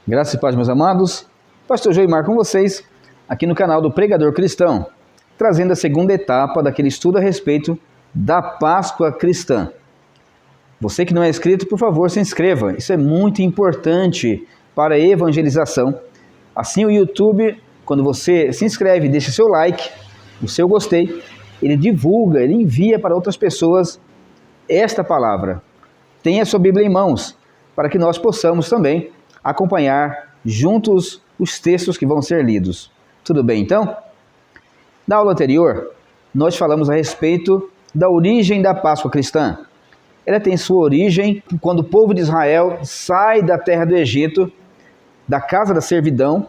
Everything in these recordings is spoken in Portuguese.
Graças e paz, meus amados. Pastor Joimar com vocês, aqui no canal do Pregador Cristão, trazendo a segunda etapa daquele estudo a respeito da Páscoa Cristã. Você que não é inscrito, por favor, se inscreva. Isso é muito importante para a evangelização. Assim o YouTube, quando você se inscreve e deixa seu like, o seu gostei, ele divulga, ele envia para outras pessoas esta palavra. Tenha sua Bíblia em mãos, para que nós possamos também acompanhar juntos os textos que vão ser lidos. Tudo bem, então? Na aula anterior, nós falamos a respeito da origem da Páscoa cristã. Ela tem sua origem quando o povo de Israel sai da terra do Egito, da casa da servidão,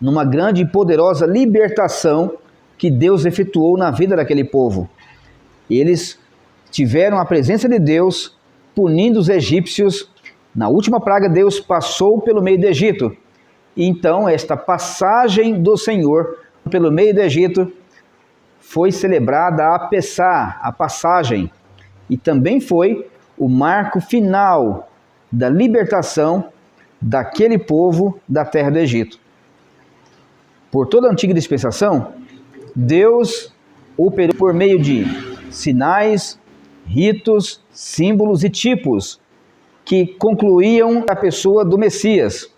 numa grande e poderosa libertação que Deus efetuou na vida daquele povo. Eles tiveram a presença de Deus punindo os egípcios. Na última praga, Deus passou pelo meio do Egito. E então, esta passagem do Senhor pelo meio do Egito foi celebrada a Pessá, a passagem. E também foi o marco final da libertação daquele povo da terra do Egito. Por toda a antiga dispensação, Deus operou por meio de sinais, ritos, símbolos e tipos que concluíam a pessoa do Messias.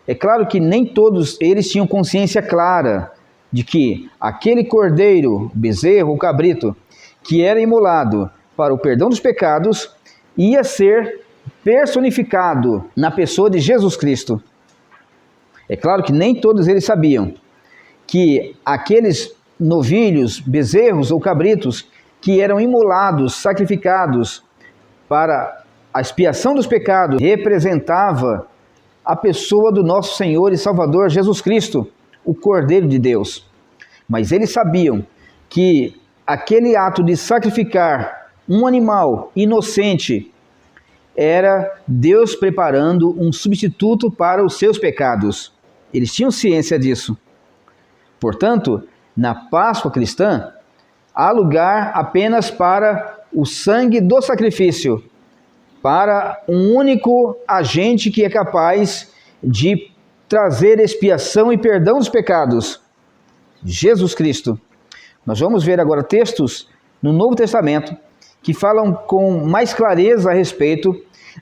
É claro que nem todos eles tinham consciência clara de que aquele cordeiro, bezerro ou cabrito, que era imolado para o perdão dos pecados, ia ser personificado na pessoa de Jesus Cristo. É claro que nem todos eles sabiam que aqueles novilhos, bezerros ou cabritos que eram imolados, sacrificados para a expiação dos pecados, representava a pessoa do nosso Senhor e Salvador Jesus Cristo, o Cordeiro de Deus. Mas eles sabiam que aquele ato de sacrificar um animal inocente era Deus preparando um substituto para os seus pecados. Eles tinham ciência disso. Portanto, na Páscoa cristã, há lugar apenas para o sangue do sacrifício, para um único agente que é capaz de trazer expiação e perdão dos pecados, Jesus Cristo. Nós vamos ver agora textos no Novo Testamento que falam com mais clareza a respeito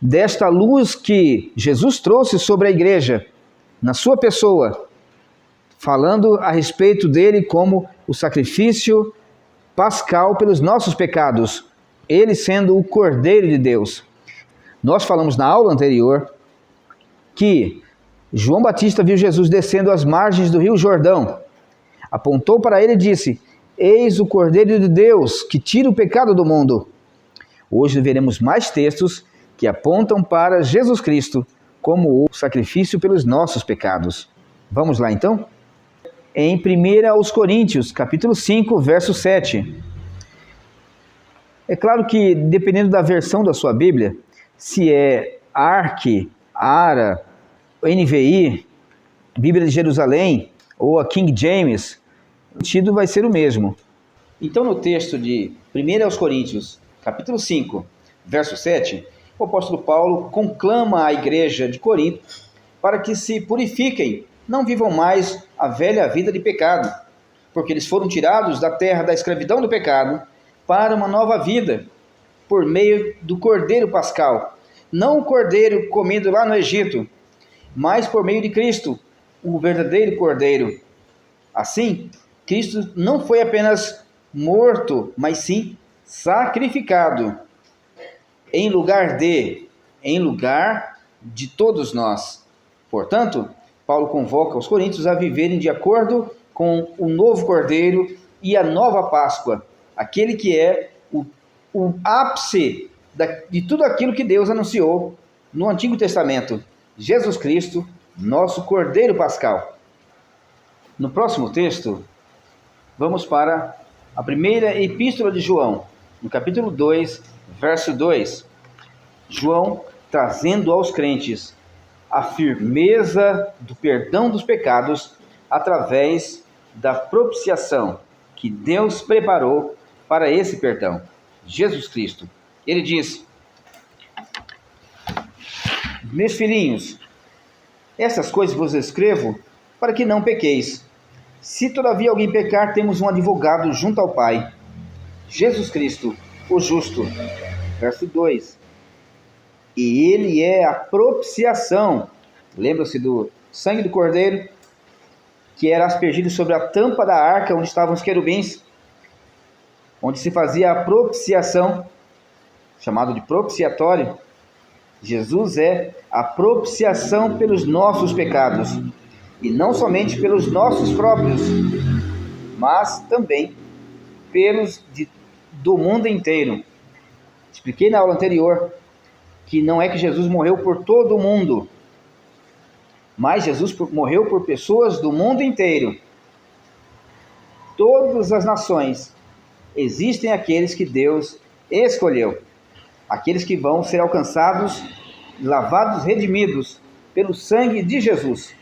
desta luz que Jesus trouxe sobre a igreja, na sua pessoa, falando a respeito dele como o sacrifício pascal pelos nossos pecados, ele sendo o Cordeiro de Deus. Nós falamos na aula anterior que João Batista viu Jesus descendo às margens do rio Jordão, apontou para ele e disse: eis o Cordeiro de Deus que tira o pecado do mundo. Hoje veremos mais textos que apontam para Jesus Cristo como o sacrifício pelos nossos pecados. Vamos lá então? Em 1 Coríntios, capítulo 5, verso 7. É claro que, dependendo da versão da sua Bíblia, se é ARC, ARA, NVI, Bíblia de Jerusalém ou a King James, o sentido vai ser o mesmo. Então, no texto de 1 Coríntios, capítulo 5, verso 7, o apóstolo Paulo conclama a igreja de Corinto para que se purifiquem, não vivam mais a velha vida de pecado, porque eles foram tirados da terra da escravidão do pecado para uma nova vida, por meio do Cordeiro Pascal. Não o Cordeiro comido lá no Egito, mas por meio de Cristo, o verdadeiro Cordeiro. Assim, Cristo não foi apenas morto, mas sim sacrificado, em lugar de todos nós. Portanto, Paulo convoca os coríntios a viverem de acordo com o novo Cordeiro e a nova Páscoa, aquele que é o ápice de tudo aquilo que Deus anunciou no Antigo Testamento, Jesus Cristo, nosso Cordeiro Pascal. No próximo texto, vamos para a primeira epístola de João, no capítulo 2, verso 2. João trazendo aos crentes a firmeza do perdão dos pecados através da propiciação que Deus preparou para esse perdão, Jesus Cristo. Ele diz: meus filhinhos, Essas coisas vos escrevo para que não pequeis. Se todavia alguém pecar, temos um advogado junto ao Pai, Jesus Cristo, o justo. Verso 2. E ele é a propiciação. Lembra-se do sangue do Cordeiro, que era aspergido sobre a tampa da arca onde estavam os querubins, onde se fazia a propiciação, chamado de propiciatório. Jesus é a propiciação pelos nossos pecados, e não somente pelos nossos próprios, mas também pelos do mundo inteiro. Expliquei na aula anterior que não é que Jesus morreu por todo o mundo, mas Jesus morreu por pessoas do mundo inteiro. Todas as nações, existem aqueles que Deus escolheu, aqueles que vão ser alcançados, lavados, redimidos pelo sangue de Jesus.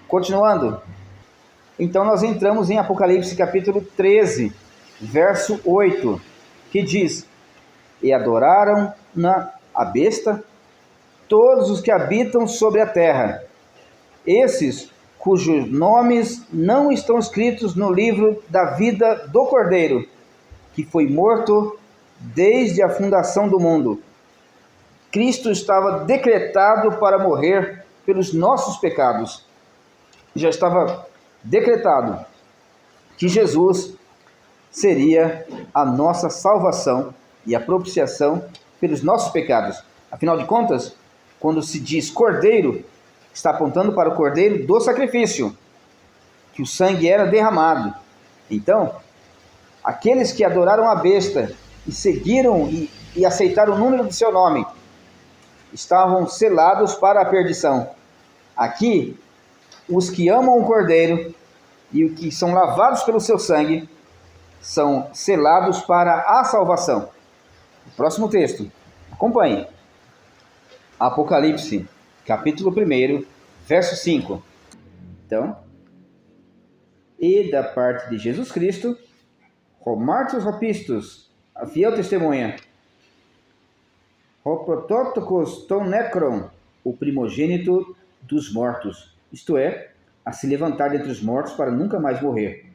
Continuando, então nós entramos em Apocalipse capítulo 13, verso 8, que diz: e adoraram a besta todos os que habitam sobre a terra, esses cujos nomes não estão escritos no livro da vida do Cordeiro, que foi morto desde a fundação do mundo. Cristo estava decretado para morrer pelos nossos pecados. Já estava decretado que Jesus seria a nossa salvação e a propiciação pelos nossos pecados. Afinal de contas, quando se diz cordeiro, está apontando para o cordeiro do sacrifício, que o sangue era derramado. Então, aqueles que adoraram a besta e seguiram e aceitaram o número do seu nome, estavam selados para a perdição. Aqui, os que amam o cordeiro e os que são lavados pelo seu sangue, são selados para a salvação. O próximo texto, acompanhe. Apocalipse, capítulo 1, verso 5. Então, e da parte de Jesus Cristo, Romartos Ropistos, a fiel testemunha, Roprototokos ton necron, o primogênito dos mortos, isto é, a se levantar dentre os mortos para nunca mais morrer.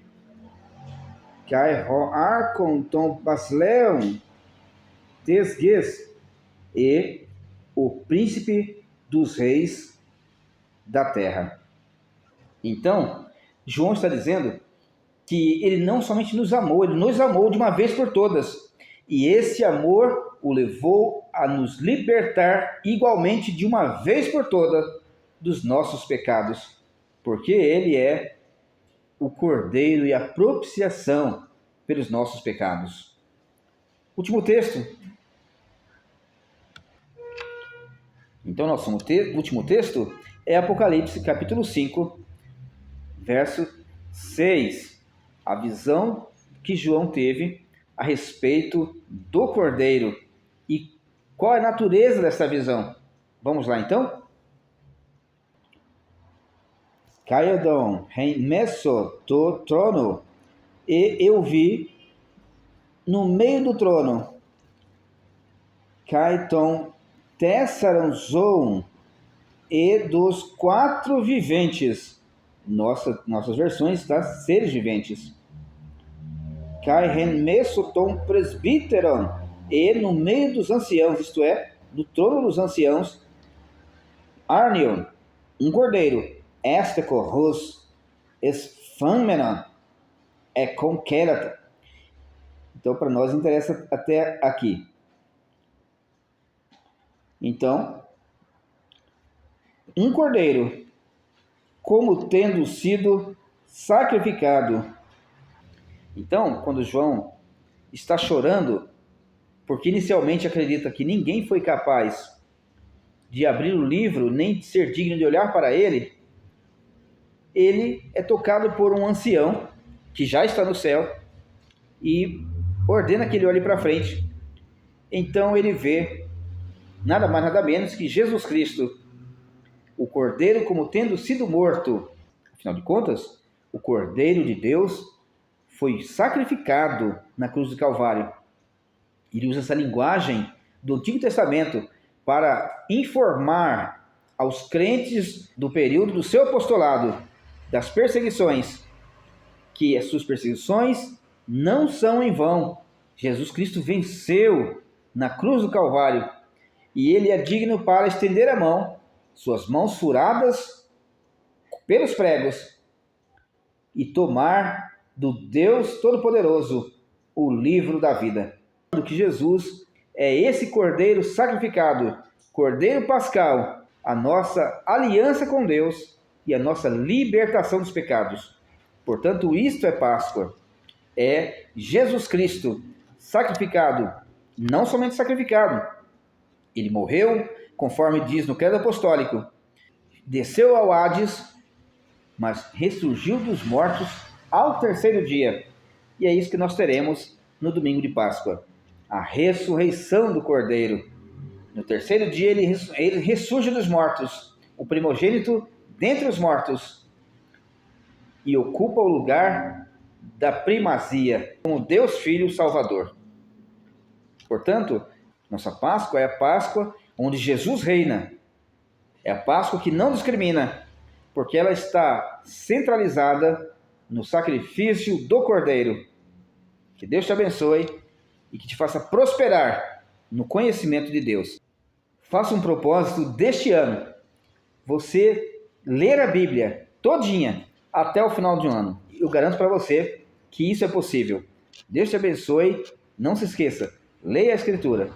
Kai roarcon ton basleon tesges, e o príncipe dos reis da terra. Então, João está dizendo que ele não somente nos amou, ele nos amou de uma vez por todas. E esse amor o levou a nos libertar igualmente de uma vez por todas dos nossos pecados. Porque ele é o Cordeiro e a propiciação pelos nossos pecados. Último texto. Então, nosso último texto é Apocalipse, capítulo 5, verso 6. A visão que João teve a respeito do Cordeiro. E qual é a natureza dessa visão? Vamos lá, então? Caiadon, remesso do trono, e eu vi no meio do trono, Caiton Tessaranzon, e dos 4 viventes, nossas versões, tá? Seres viventes. Kai remesso-tom presbiteron, e no meio dos anciãos, isto é, do trono dos anciãos, Arnion, um cordeiro, Esteco Rus, Esfâmenon, é conquerata. Então, para nós interessa até aqui. Então, um cordeiro, como tendo sido sacrificado. Então, quando João está chorando, porque inicialmente acredita que ninguém foi capaz de abrir o livro, nem de ser digno de olhar para ele, ele é tocado por um ancião, que já está no céu, e ordena que ele olhe para frente. Então ele vê nada mais nada menos que Jesus Cristo, o Cordeiro como tendo sido morto. Afinal de contas, o Cordeiro de Deus foi sacrificado na cruz do Calvário. Ele usa essa linguagem do Antigo Testamento para informar aos crentes do período do seu apostolado, das perseguições, que as suas perseguições não são em vão. Jesus Cristo venceu na cruz do Calvário e ele é digno para estender a mão, suas mãos furadas pelos pregos, e tomar do Deus Todo-Poderoso o livro da vida. Que Jesus é esse Cordeiro sacrificado, Cordeiro Pascal, a nossa aliança com Deus e a nossa libertação dos pecados. Portanto, isto é Páscoa. É Jesus Cristo sacrificado, não somente sacrificado. Ele morreu, conforme diz no Credo Apostólico, desceu ao Hades, mas ressurgiu dos mortos ao terceiro dia. E é isso que nós teremos no domingo de Páscoa, a ressurreição do Cordeiro. No terceiro dia ele ressurge dos mortos, o primogênito dentre os mortos, e ocupa o lugar da primazia como Deus Filho Salvador. Portanto, nossa Páscoa é a Páscoa onde Jesus reina. É a Páscoa que não discrimina, porque ela está centralizada no sacrifício do Cordeiro. Que Deus te abençoe e que te faça prosperar no conhecimento de Deus. Faça um propósito deste ano, você ler a Bíblia todinha até o final de um ano. Eu garanto para você que isso é possível. Deus te abençoe. Não se esqueça, leia a Escritura.